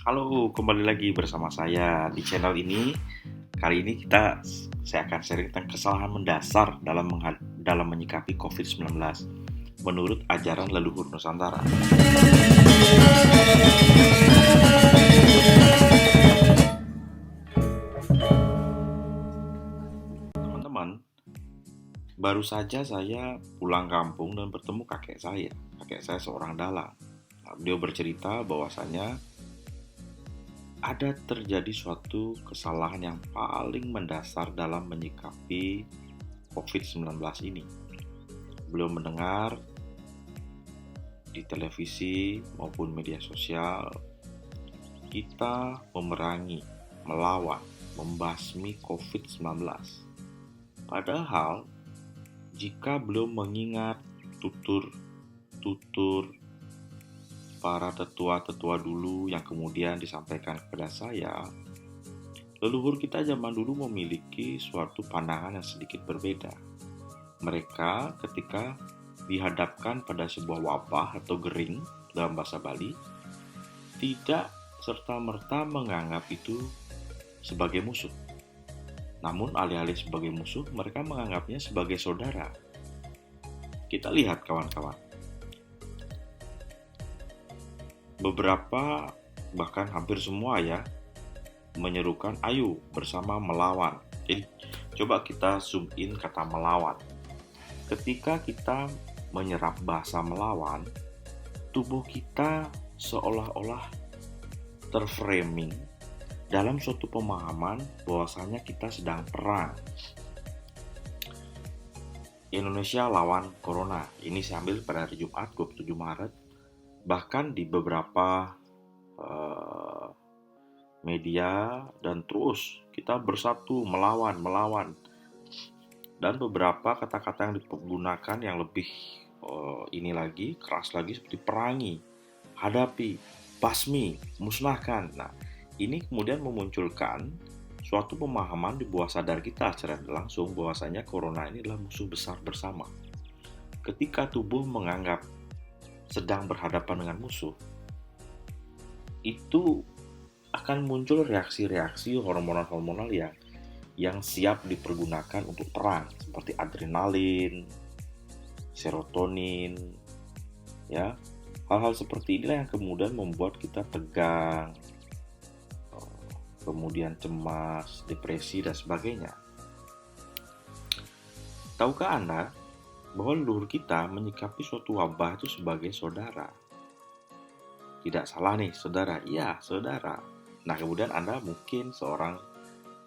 Halo, kembali lagi bersama saya di channel ini. Kali ini saya akan sharing tentang kesalahan mendasar dalam menyikapi COVID-19 menurut ajaran leluhur Nusantara. Teman-teman, baru saja saya pulang kampung dan bertemu kakek saya. Kakek saya seorang dalang. Nah, beliau bercerita bahwasanya ada terjadi suatu kesalahan yang paling mendasar dalam menyikapi COVID-19 ini. Beliau mendengar di televisi maupun media sosial, kita memerangi, melawan, membasmi COVID-19. Padahal, jika belum mengingat tutur para tetua-tetua dulu yang kemudian disampaikan kepada saya, leluhur kita zaman dulu memiliki suatu pandangan yang sedikit berbeda. Mereka ketika dihadapkan pada sebuah wabah atau gering dalam bahasa Bali, tidak serta-merta menganggap itu sebagai musuh. Namun alih-alih sebagai musuh, mereka menganggapnya sebagai saudara. Kita lihat kawan-kawan, beberapa bahkan hampir semua ya menyerukan ayo bersama melawan. Jadi coba kita zoom in kata melawan. Ketika kita menyerap bahasa melawan, tubuh kita seolah-olah terframing dalam suatu pemahaman bahwasanya kita sedang perang. Indonesia lawan Corona. Ini saya ambil pada hari Jumat 27 Maret. Bahkan di beberapa media dan terus kita bersatu melawan. Dan beberapa kata-kata yang digunakan yang lebih ini lagi keras lagi seperti perangi, hadapi, basmi, musnahkan. Nah, ini kemudian memunculkan suatu pemahaman di bawah sadar kita secara langsung bahwasanya corona ini adalah musuh besar bersama. Ketika tubuh menganggap sedang berhadapan dengan musuh, itu akan muncul reaksi-reaksi hormonal-hormonal yang siap dipergunakan untuk perang, seperti adrenalin, serotonin, ya. Hal-hal seperti inilah yang kemudian membuat kita tegang, kemudian cemas, depresi, dan sebagainya. Tahukah Anda bahwa leluhur kita menyikapi suatu wabah itu sebagai saudara? Tidak salah nih, saudara. Iya, saudara. Nah, kemudian Anda mungkin seorang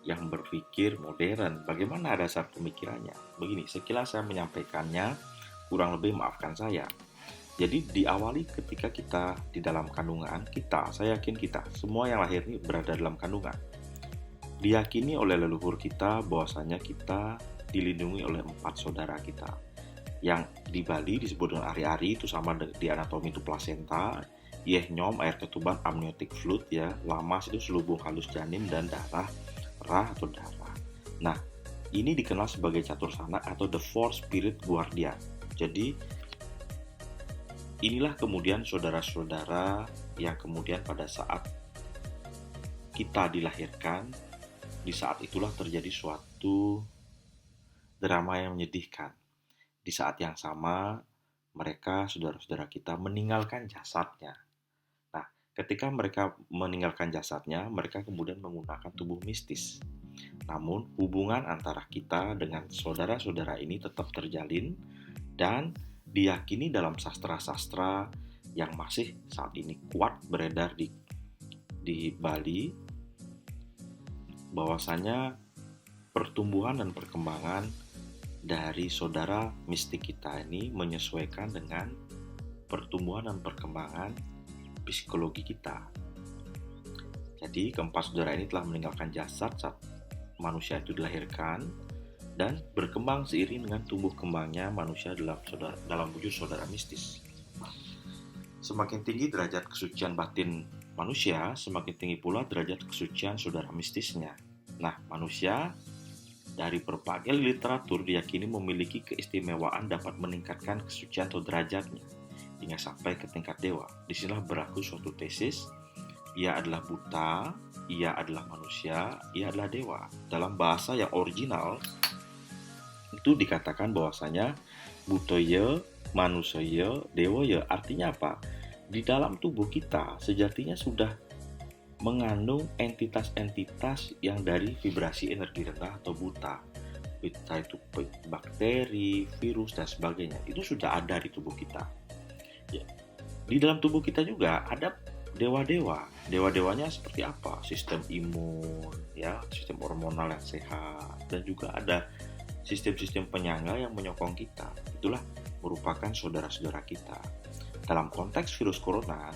yang berpikir modern. Bagaimana dasar pemikirannya? Begini, sekilas saya menyampaikannya, kurang lebih maafkan saya. Jadi diawali ketika kita di dalam kandungan saya yakin kita, semua yang lahir ini berada dalam kandungan. Diyakini oleh leluhur kita bahwasanya kita dilindungi oleh 4 saudara kita. Yang di Bali disebut dengan ari-ari, itu sama di anatomi itu plasenta, yehnyom, air ketuban, amniotic fluid ya, lamas itu selubung halus janin, dan darah, rah atau darah. Nah, ini dikenal sebagai catur sanak atau the four spirit guardian. Jadi inilah kemudian saudara-saudara yang kemudian pada saat kita dilahirkan, di saat itulah terjadi suatu drama yang menyedihkan. Di saat yang sama, mereka, saudara-saudara kita, meninggalkan jasadnya. Nah, ketika mereka meninggalkan jasadnya, mereka kemudian menggunakan tubuh mistis. Namun, hubungan antara kita dengan saudara-saudara ini tetap terjalin dan diyakini dalam sastra-sastra yang masih saat ini kuat beredar di Bali, bahwasanya pertumbuhan dan perkembangan dari saudara mistik kita ini menyesuaikan dengan pertumbuhan dan perkembangan psikologi kita. Jadi keempat saudara ini telah meninggalkan jasad saat manusia itu dilahirkan dan berkembang seiring dengan tumbuh kembangnya manusia dalam wujud saudara mistis. Semakin tinggi derajat kesucian batin manusia, semakin tinggi pula derajat kesucian saudara mistisnya. Nah, manusia dari berbagai literatur diyakini memiliki keistimewaan dapat meningkatkan kesucian atau derajatnya hingga sampai ke tingkat dewa. Disinilah berlaku suatu tesis Ia adalah buta, ia adalah manusia, ia adalah dewa. Dalam bahasa yang original, itu dikatakan bahwasanya butoye, manusia, dewoye. Artinya apa? Di dalam tubuh kita sejatinya sudah mengandung entitas-entitas yang dari vibrasi energi rendah atau buta. Entah itu bakteri, virus, dan sebagainya. Itu sudah ada di tubuh kita. Ya. Di dalam tubuh kita juga ada dewa-dewa. Dewa-dewanya seperti apa? Sistem imun, ya, sistem hormonal yang sehat, dan juga ada sistem-sistem penyangga yang menyokong kita. Itulah merupakan saudara-saudara kita. Dalam konteks virus corona,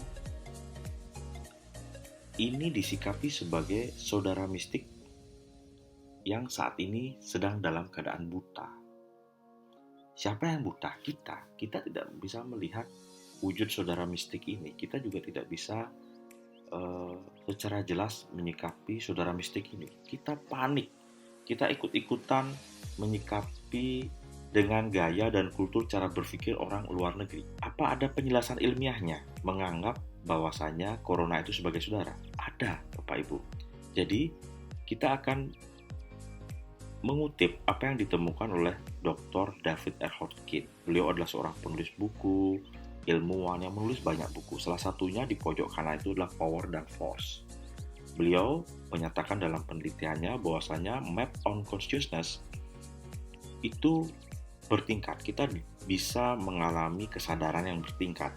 ini disikapi sebagai saudara mistik yang saat ini sedang dalam keadaan buta. Siapa yang buta? Kita. Kita tidak bisa melihat wujud saudara mistik ini. Kita juga tidak bisa secara jelas menyikapi saudara mistik ini. Kita panik. Kita ikut-ikutan menyikapi dengan gaya dan kultur cara berpikir orang luar negeri. Apa ada penjelasan ilmiahnya menganggap bahwasanya corona itu sebagai saudara? Ada, Bapak Ibu. Jadi, kita akan mengutip apa yang ditemukan oleh Dr. David R. Hodgkin. Beliau adalah seorang penulis buku, ilmuwan yang menulis banyak buku. Salah satunya di pojok kanan itu adalah Power dan Force. Beliau menyatakan dalam penelitiannya bahwasanya map on consciousness itu bertingkat. Kita bisa mengalami kesadaran yang bertingkat.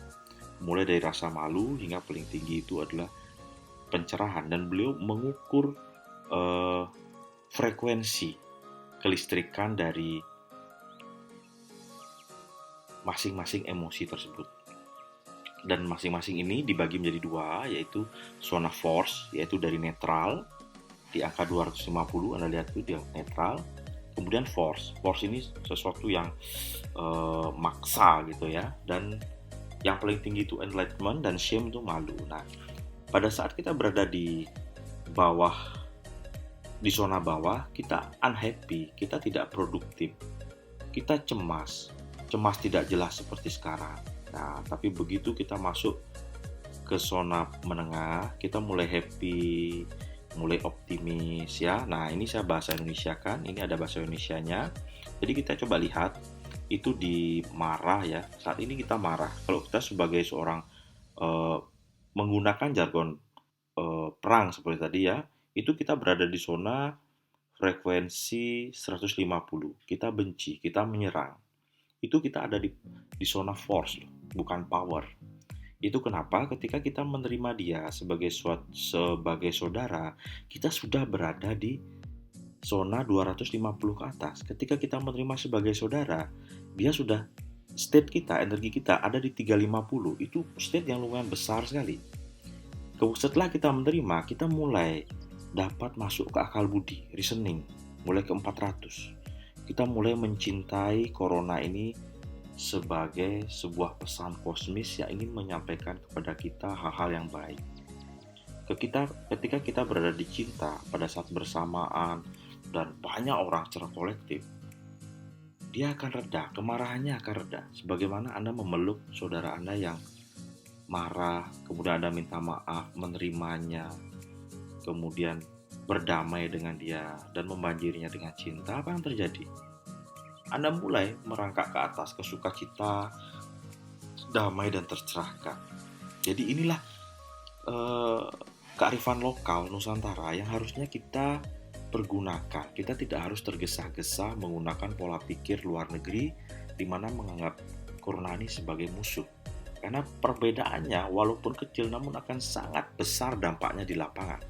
Mulai dari rasa malu hingga paling tinggi itu adalah pencerahan. Dan beliau mengukur frekuensi kelistrikan dari masing-masing emosi tersebut. Dan masing-masing ini dibagi menjadi dua, yaitu zona force, yaitu dari netral di angka 250, Anda lihat itu dia netral. Kemudian force ini sesuatu yang maksa gitu ya, dan yang paling tinggi itu enlightenment, dan shame itu malu. Nah, pada saat kita berada di bawah, di zona bawah, kita unhappy, kita tidak produktif, kita cemas tidak jelas seperti sekarang. Nah, tapi begitu kita masuk ke zona menengah, kita mulai happy, mulai optimis ya. Nah, ini saya bahasa Indonesia kan, ini ada bahasa Indonesianya. Jadi kita coba lihat itu di marah ya. Saat ini kita marah. Kalau kita sebagai seorang menggunakan jargon perang seperti tadi ya, itu kita berada di zona frekuensi 150. Kita benci, kita menyerang. Itu kita ada di zona force, bukan power. Itu kenapa ketika kita menerima dia sebagai saudara, kita sudah berada di zona 250 ke atas. Ketika kita menerima sebagai saudara, dia sudah state kita, energi kita ada di 350. Itu state yang lumayan besar sekali. Setelah kita menerima, kita mulai dapat masuk ke akal budi, reasoning, mulai ke 400. Kita mulai mencintai corona ini sebagai sebuah pesan kosmis yang ingin menyampaikan kepada kita hal-hal yang baik. Ketika kita berada di cinta pada saat bersamaan dan banyak orang secara kolektif, dia akan reda, kemarahannya akan reda. Sebagaimana Anda memeluk saudara Anda yang marah, kemudian Anda minta maaf, menerimanya, kemudian berdamai dengan dia dan membanjirinya dengan cinta, apa yang terjadi? Anda mulai merangkak ke atas, ke sukacita, damai dan tercerahkan. Jadi inilah kearifan lokal Nusantara yang harusnya kita pergunakan. Kita tidak harus tergesa-gesa menggunakan pola pikir luar negeri di mana menganggap corona ini sebagai musuh. Karena perbedaannya walaupun kecil namun akan sangat besar dampaknya di lapangan.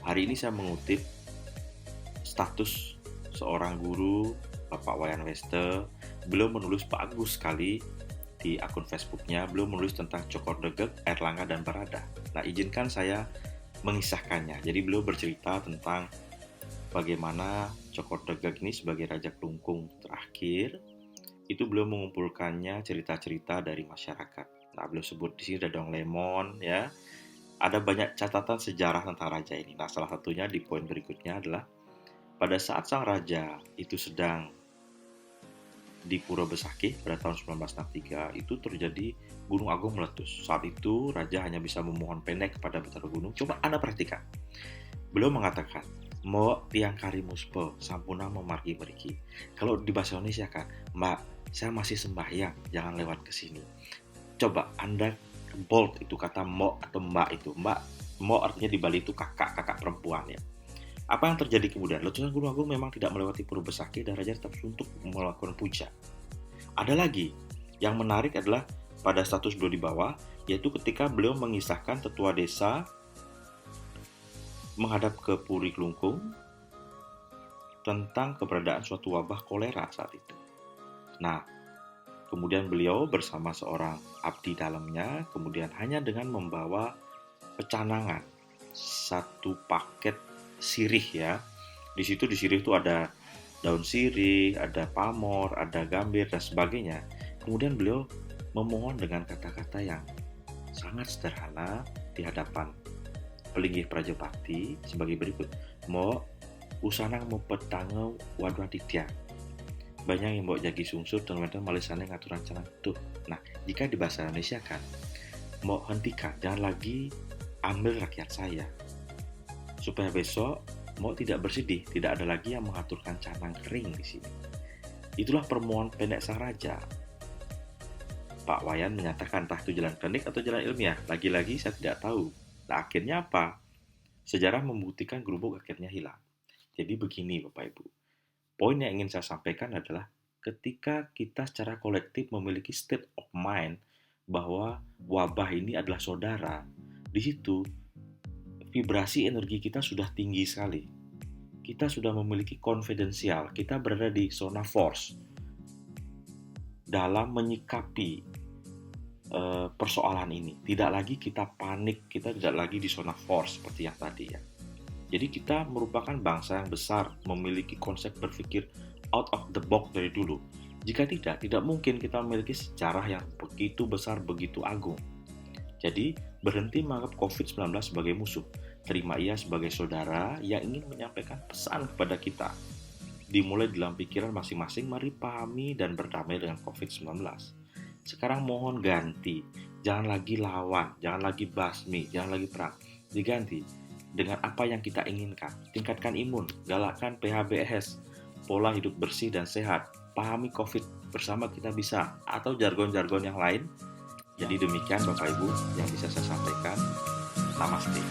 Hari ini saya mengutip status seorang guru, Bapak Wayan Weste. Beliau menulis bagus sekali di akun Facebooknya. Beliau menulis tentang Cokor Degek, Erlangga dan Barada. Nah, izinkan saya mengisahkannya. Jadi beliau bercerita tentang bagaimana Cokor Degek ini sebagai Raja Kelungkung terakhir, itu beliau mengumpulkannya cerita-cerita dari masyarakat. Nah, beliau sebut di sini ada Dong Lemon ya. Ada banyak catatan sejarah tentang raja ini. Nah, salah satunya di poin berikutnya adalah pada saat sang raja itu sedang di Pura Besakih pada tahun 1963 itu terjadi Gunung Agung meletus. Saat itu raja hanya bisa memohon pendek kepada Betara Gunung. Coba Anda perhatikan. Beliau mengatakan, "Mo tiang karimuspe sampuna memargi meriki." Kalau di bahasa Indonesia kan, "Mbak, saya masih sembahyang, jangan lewat ke sini." Coba Anda bold itu kata mo atau mbak itu. Mbak, mo artinya di Bali itu kakak perempuan ya. Apa yang terjadi kemudian? Letusan Gunung Agung memang tidak melewati Pura Besakih dan raja tetap suntuk melakukan puja. Ada lagi yang menarik adalah pada status beliau di bawah, yaitu ketika beliau mengisahkan tetua desa menghadap ke Puri Klungkung tentang keberadaan suatu wabah kolera saat itu. Nah, kemudian beliau bersama seorang abdi dalamnya, kemudian hanya dengan membawa pecanangan, satu paket sirih ya. Di sirih itu ada daun sirih, ada pamor, ada gambir dan sebagainya. Kemudian beliau memohon dengan kata-kata yang sangat sederhana di hadapan pelinggih Prajapati sebagai berikut. Mo usanang mempetangau wadwa ditya. Banyak yang bawa jagi sungsur dan mereka malisane ngatur rencana tuh. Nah, jika di bahasa Indonesia kan, mau hentikan, jangan lagi ambil rakyat saya. Supaya besok mau tidak bersedih, tidak ada lagi yang mengaturkan canang kering di sini. Itulah permohonan pendek sang raja. Pak Wayan menyatakan entah itu jalan klinik atau jalan ilmiah. Lagi-lagi saya tidak tahu. Nah, akhirnya apa? Sejarah membuktikan gerubuk akhirnya hilang. Jadi begini Bapak Ibu. Poin yang ingin saya sampaikan adalah ketika kita secara kolektif memiliki state of mind bahwa wabah ini adalah saudara, di situ vibrasi energi kita sudah tinggi sekali. Kita sudah memiliki konfidensial, kita berada di zona force dalam menyikapi persoalan ini. Tidak lagi kita panik, kita tidak lagi di zona force seperti yang tadi ya. Jadi kita merupakan bangsa yang besar, memiliki konsep berpikir out of the box dari dulu. Jika tidak mungkin kita memiliki sejarah yang begitu besar, begitu agung. Jadi, berhenti menganggap COVID-19 sebagai musuh. Terima ia sebagai saudara yang ingin menyampaikan pesan kepada kita. Dimulai dalam pikiran masing-masing, mari pahami dan berdamai dengan COVID-19. Sekarang mohon ganti. Jangan lagi lawan, jangan lagi basmi, jangan lagi perang. Diganti dengan apa yang kita inginkan. Tingkatkan imun, galakkan PHBS, pola hidup bersih dan sehat. Pahami COVID, bersama kita bisa, atau jargon-jargon yang lain. Jadi demikian Bapak Ibu yang bisa saya sampaikan. Namaste.